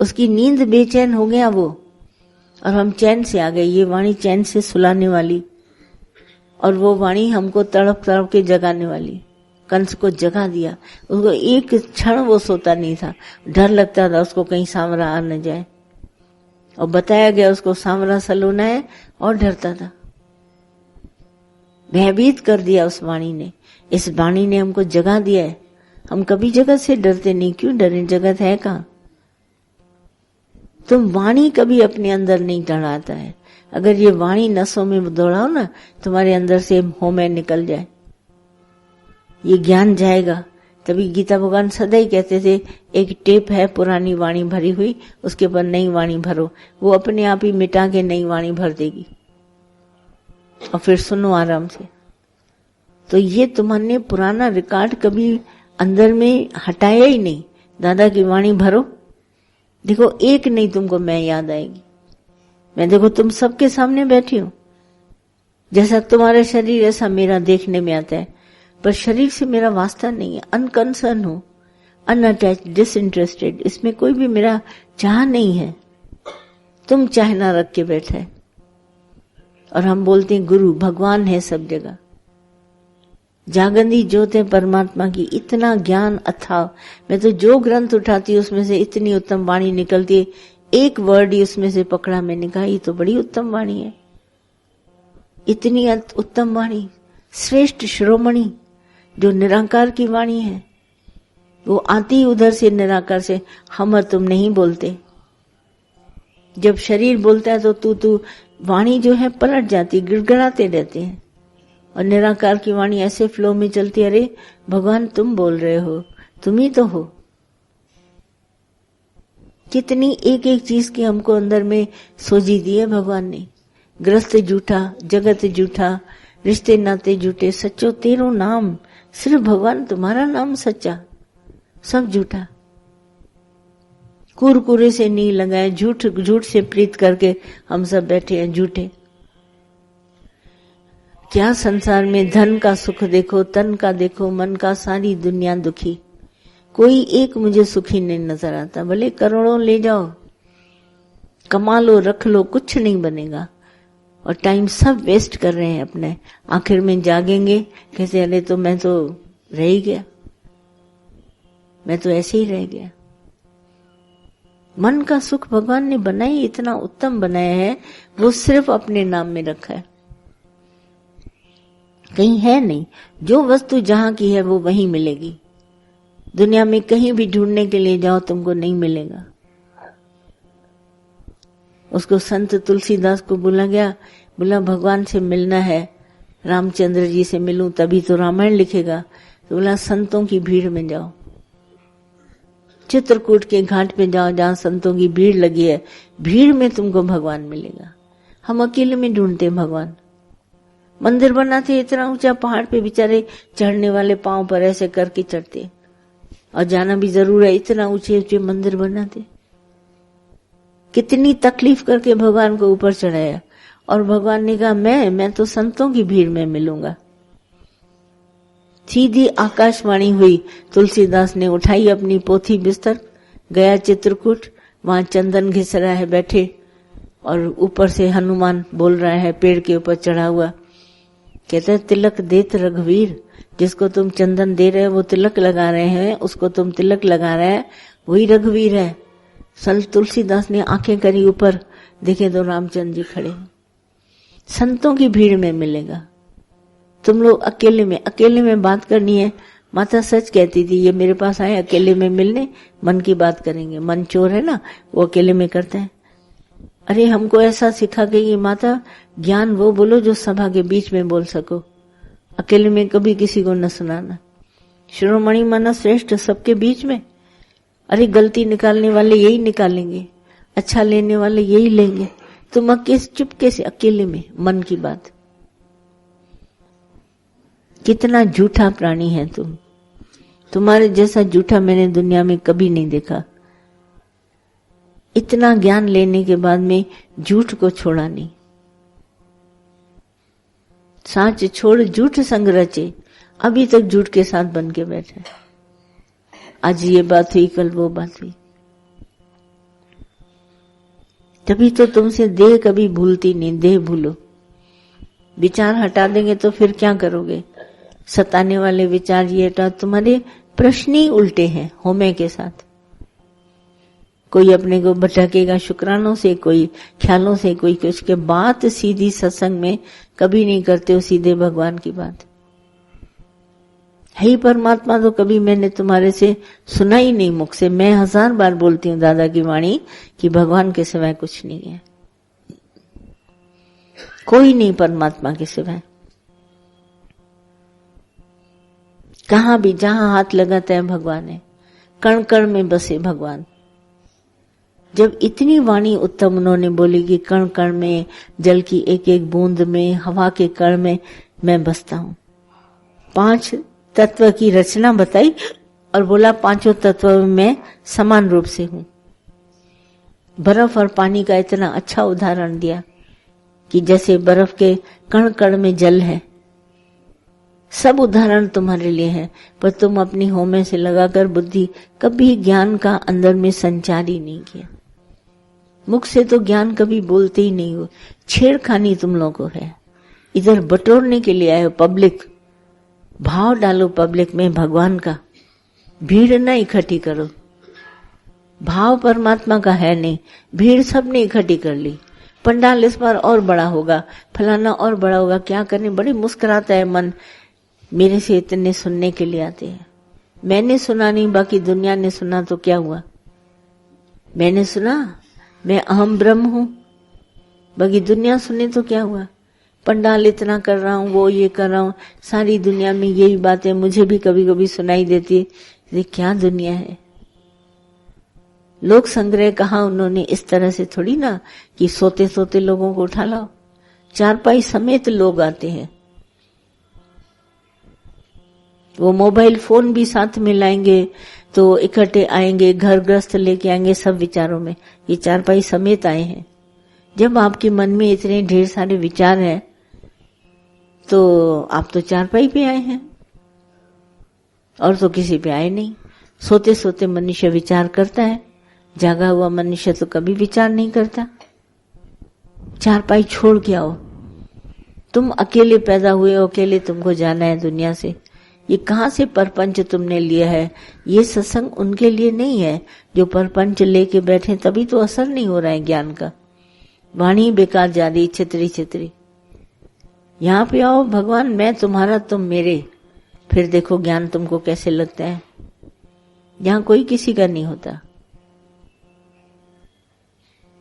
उसकी नींद बेचैन हो गया वो, और हम चैन से आ गए। ये वाणी चैन से सुलाने वाली, और वो वाणी हमको तड़प तड़प के जगाने वाली। कंस को जगा दिया, उसको एक क्षण वो सोता नहीं था, डर लगता था उसको कहीं सांवरा आ न जाए, और बताया गया उसको सांवरा सलोना है, और डरता था। भयभीत कर दिया उस वाणी ने। इस वाणी ने हमको जगा दिया है। हम कभी जगत से डरते नहीं, क्यों डरे, जगत है कहाँ। तुम वाणी कभी अपने अंदर नहीं दौड़ाता है। अगर ये वाणी नसों में दौड़ाओ ना, तुम्हारे अंदर से होमे निकल जाए, ये ज्ञान जाएगा। तभी गीता भगवान सदा ही कहते थे, एक टेप है पुरानी वाणी भरी हुई, उसके ऊपर नई वाणी भरो, वो अपने आप ही मिटा के नई वाणी भर देगी, और फिर सुनो आराम से। तो ये तुम्हारे पुराना रिकॉर्ड कभी अंदर में हटाया ही नहीं। दादा की वाणी भरो, देखो एक नहीं तुमको मैं याद आएगी। मैं देखो तुम सबके सामने बैठी हूं, जैसा तुम्हारा शरीर ऐसा मेरा देखने में आता है, पर शरीर से मेरा वास्ता नहीं है। अनकंसर्न हूं, अनअटैच्ड, डिसइंटरेस्टेड, इसमें कोई भी मेरा चाह नहीं है। तुम चाहना रख के बैठा है, और हम बोलते हैं गुरु भगवान है सब जगह। जागंदी ज्योत है परमात्मा की, इतना ज्ञान अथाह। मैं तो जो ग्रंथ उठाती हूँ उसमें से इतनी उत्तम वाणी निकलती है, एक वर्ड ही उसमें से पकड़ा मैंने कहा ये तो बड़ी उत्तम वाणी है। इतनी उत्तम वाणी, श्रेष्ठ शिरोमणि जो निराकार की वाणी है, वो आती उधर से निराकार से। हम और तुम नहीं बोलते। जब शरीर बोलता है तो तू वाणी जो है पलट जाती, गिड़गिड़ाते रहते हैं, और निराकार की वाणी ऐसे फ्लो में चलती, अरे भगवान तुम बोल रहे हो, तुम ही तो हो। कितनी एक एक चीज की हमको अंदर में सोजी दी है भगवान ने। ग्रस्त झूठा, जगत झूठा, रिश्ते नाते झूठे, सच्चो तेरो नाम, सिर्फ भगवान तुम्हारा नाम सच्चा, सब झूठा। कुरकुरे से नहीं लगाए, झूठ झूठ से प्रीत करके हम सब बैठे हैं झूठे। क्या संसार में धन का सुख देखो, तन का देखो, मन का, सारी दुनिया दुखी, कोई एक मुझे सुखी नहीं नजर आता। भले करोड़ों ले जाओ, कमा लो, रख लो, कुछ नहीं बनेगा, और टाइम सब वेस्ट कर रहे हैं अपने। आखिर में जागेंगे कैसे, अरे तो मैं तो रह ही गया, मैं तो ऐसे ही रह गया। मन का सुख भगवान ने बनाई, इतना उत्तम बनाया है, वो सिर्फ अपने नाम में रखा है, कहीं है नहीं। जो वस्तु जहां की है वो वहीं मिलेगी। दुनिया में कहीं भी ढूंढने के लिए जाओ तुमको नहीं मिलेगा। उसको संत तुलसीदास को बोला गया, बोला भगवान से मिलना है, रामचंद्र जी से मिलूं तभी तो रामायण लिखेगा। तो बोला संतों की भीड़ में जाओ, चित्रकूट के घाट पे जाओ जहां संतों की भीड़ लगी है, भीड़ में तुमको भगवान मिलेगा। हम अकेले में ढूंढते हैं भगवान। मंदिर बनाते इतना ऊंचा पहाड़ पे, बेचारे चढ़ने वाले पांव पर ऐसे करके चढ़ते, और जाना भी जरूर है, इतना ऊंचे ऊंचे मंदिर बनाते। कितनी तकलीफ करके भगवान को ऊपर चढ़ाया, और भगवान ने कहा मैं तो संतों की भीड़ में मिलूंगा। सीधी आकाशवाणी हुई, तुलसीदास ने उठाई अपनी पोथी बिस्तर, गया चित्रकूट, वहां चंदन घिस रहा है बैठे, और ऊपर से हनुमान बोल रहा है पेड़ के ऊपर चढ़ा हुआ। कहता है तिलक देत रघुवीर, जिसको तुम चंदन दे रहे हो वो तिलक लगा रहे हैं, उसको तुम तिलक लगा रहे हैं, वही रघुवीर है। संत तुलसीदास ने आंखें करी ऊपर, देखे तो रामचंद्र जी खड़े हैं। संतों की भीड़ में मिलेगा। तुम लोग अकेले में बात करनी है। माता सच कहती थी, ये मेरे पास आए अकेले में मिलने, मन की बात करेंगे। मन चोर है ना, वो अकेले में करते हैं। अरे हमको ऐसा सिखा गई माता, ज्ञान वो बोलो जो सभा के बीच में बोल सको, अकेले में कभी किसी को न सुनाना। शिरोमणि माना श्रेष्ठ सबके बीच में। अरे गलती निकालने वाले यही निकालेंगे, अच्छा लेने वाले यही लेंगे। तुम अकेले चुपके से अकेले में मन की बात। कितना झूठा प्राणी है तुम, तुम्हारे जैसा झूठा मैंने दुनिया में कभी नहीं देखा। इतना ज्ञान लेने के बाद में झूठ को छोड़ा नहीं। साच छोड़ झूठ संग रचे, अभी तक झूठ के साथ बन के बैठे। आज ये बात हुई, कल वो बात हुई। तभी तो तुमसे देह कभी भूलती नहीं, देह भूलो। विचार हटा देंगे तो फिर क्या करोगे? सताने वाले विचार ये हटा, तुम्हारे प्रश्न ही उल्टे हैं होमे के साथ। कोई अपने को भटकेगा शुक्राणों से, कोई ख्यालों से, कोई कुछ के। बात सीधी सत्संग में कभी नहीं करते हो, सीधे भगवान की बात है ही। परमात्मा तो कभी मैंने तुम्हारे से सुना ही नहीं मुख से। मैं 1000 बार बोलती हूँ दादा की वाणी कि भगवान के सिवाय कुछ नहीं है, कोई नहीं परमात्मा के सिवाय। कहां भी जहां हाथ लगाता है भगवान है, कण कण में बसे भगवान। जब इतनी वाणी उत्तम उन्होंने बोली कि कण कण में, जल की एक एक बूंद में, हवा के कण में मैं बसता हूं। 5 तत्व की रचना बताई और बोला 5 तत्व में मैं समान रूप से हूं। बर्फ और पानी का इतना अच्छा उदाहरण दिया कि जैसे बर्फ के कण कण में जल है। सब उदाहरण तुम्हारे लिए है, पर तुम अपनी होमे से लगाकर बुद्धि कभी ज्ञान का अंदर में संचार ही नहीं किया। मुख से तो ज्ञान कभी बोलते ही नहीं हो। छेड़खानी तुम लोगों को है, इधर बटोरने के लिए आए हो। पब्लिक भाव डालो पब्लिक में भगवान का, भीड़ न इकट्ठी करो। भाव परमात्मा का है नहीं, भीड़ सबने इकट्ठी कर ली। पंडाल इस बार और बड़ा होगा, फलाना और बड़ा होगा, क्या करने। बड़ी मुस्कुराता है मन, मेरे से इतने सुनने के लिए आते हैं। मैंने सुना नहीं, बाकी दुनिया ने सुना तो क्या हुआ। मैंने सुना, मैं अहम ब्रह्म हूं, बाकी दुनिया सुने तो क्या हुआ। पंडाल इतना कर रहा हूं, वो ये कर रहा हूं, सारी दुनिया में यही बातें मुझे भी कभी कभी सुनाई देती है। ये क्या दुनिया है। लोक संग्रह कहा उन्होंने इस तरह से थोड़ी ना कि सोते सोते लोगों को उठा लाओ। चारपाई समेत लोग आते हैं। वो मोबाइल फोन भी साथ में लाएंगे तो इकट्ठे आएंगे, घर ग्रस्त लेके आएंगे सब विचारों में। ये चारपाई समेत आए हैं। जब आपके मन में इतने ढेर सारे विचार हैं तो आप तो चारपाई पे आए हैं और तो किसी पे आए नहीं। सोते सोते मनुष्य विचार करता है, जागा हुआ मनुष्य तो कभी विचार नहीं करता। चारपाई छोड़ के आओ। तुम अकेले पैदा हुए हो, अकेले तुमको जाना है दुनिया से। ये कहां से परपंच तुमने लिया है। ये सत्संग उनके लिए नहीं है जो परपंच लेके बैठे, तभी तो असर नहीं हो रहा है ज्ञान का। वाणी बेकार जा रही, छितरी छितरी। यहां पे आओ, भगवान मैं तुम्हारा तुम मेरे, फिर देखो ज्ञान तुमको कैसे लगता है। यहां कोई किसी का नहीं होता।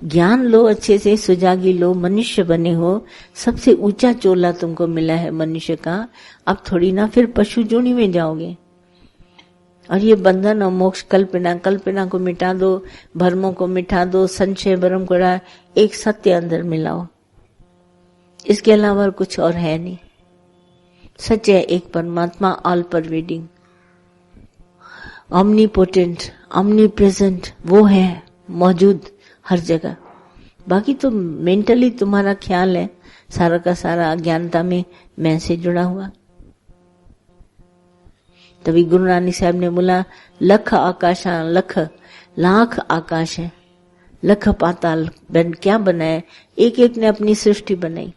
ज्ञान लो, अच्छे से सुजागी लो, मनुष्य बने हो। सबसे ऊंचा चोला तुमको मिला है मनुष्य का। अब थोड़ी ना फिर पशु जोनी में जाओगे। और ये बंधन और मोक्ष कल्पना, कल्पना को मिटा दो, भ्रमों को मिटा दो, संशय भ्रम को एक सत्य अंदर मिलाओ। इसके अलावा कुछ और है नहीं। सच्चे एक परमात्मा, ऑल परवेडिंग, ऑमनीपोटेंट, ऑमनीप्रेजेंट, वो है मौजूद हर जगह। बाकी तो मेंटली तुम्हारा ख्याल है सारा का सारा अज्ञानता में मैं से जुड़ा हुआ। तभी गुरु नानक साहब ने बोला, लख आकाशा, लख लाख आकाश है, लख पाताल बन क्या बनाए। एक एक ने अपनी सृष्टि बनाई,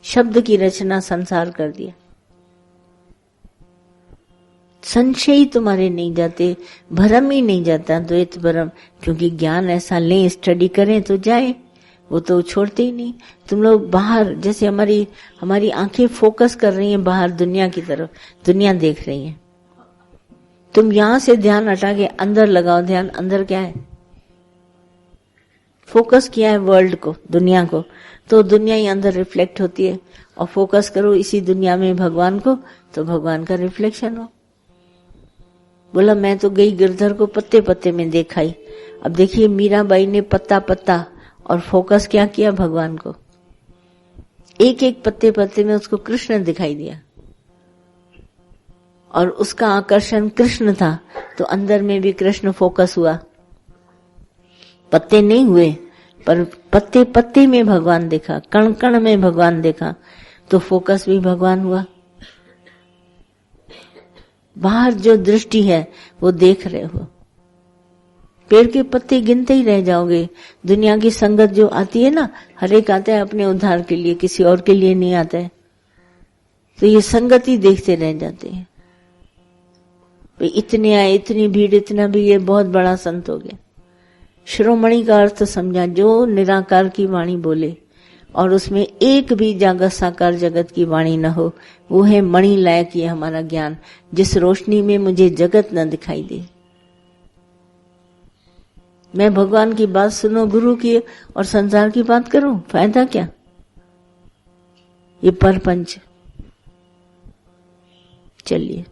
शब्द की रचना, संसार कर दिया। संशय तुम्हारे नहीं जाते, भ्रम ही नहीं जाता, द्वैत भ्रम। क्योंकि ज्ञान ऐसा लें, स्टडी करें तो जाए, वो तो छोड़ते ही नहीं। तुम लोग बाहर, जैसे हमारी आंखें फोकस कर रही हैं बाहर दुनिया की तरफ, दुनिया देख रही है। तुम यहां से ध्यान हटा के अंदर लगाओ ध्यान। अंदर क्या है? फोकस किया है वर्ल्ड को, दुनिया को, तो दुनिया ही अंदर रिफ्लेक्ट होती है। और फोकस करो इसी दुनिया में भगवान को, तो भगवान का रिफ्लेक्शन हो। बोला मैं तो गई गिरधर को पत्ते पत्ते में देखाई। अब देखिए मीराबाई ने पत्ता पत्ता और फोकस क्या किया भगवान को। एक एक पत्ते पत्ते में उसको कृष्ण दिखाई दिया और उसका आकर्षण कृष्ण था, तो अंदर में भी कृष्ण फोकस हुआ। पत्ते नहीं हुए पर पत्ते पत्ते में भगवान देखा, कण कण में भगवान देखा, तो फोकस भी भगवान हुआ। बाहर जो दृष्टि है वो देख रहे हो, पेड़ के पत्ते गिनते ही रह जाओगे। दुनिया की संगत जो आती है ना, हर एक आता है अपने उद्धार के लिए, किसी और के लिए नहीं आता है। तो ये संगत ही देखते रह जाते हैं। इतने आए, इतनी भीड़, इतना भी, ये बहुत बड़ा संत हो गया। शिरोमणि का अर्थ समझा, जो निराकार की वाणी बोले और उसमें एक भी जागत साकार जगत की वाणी न हो, वो है मणि लायक ये हमारा ज्ञान, जिस रोशनी में मुझे जगत न दिखाई दे। मैं भगवान की बात सुनो, गुरु की, और संसार की बात करूं, फायदा क्या? ये परपंच। चलिए।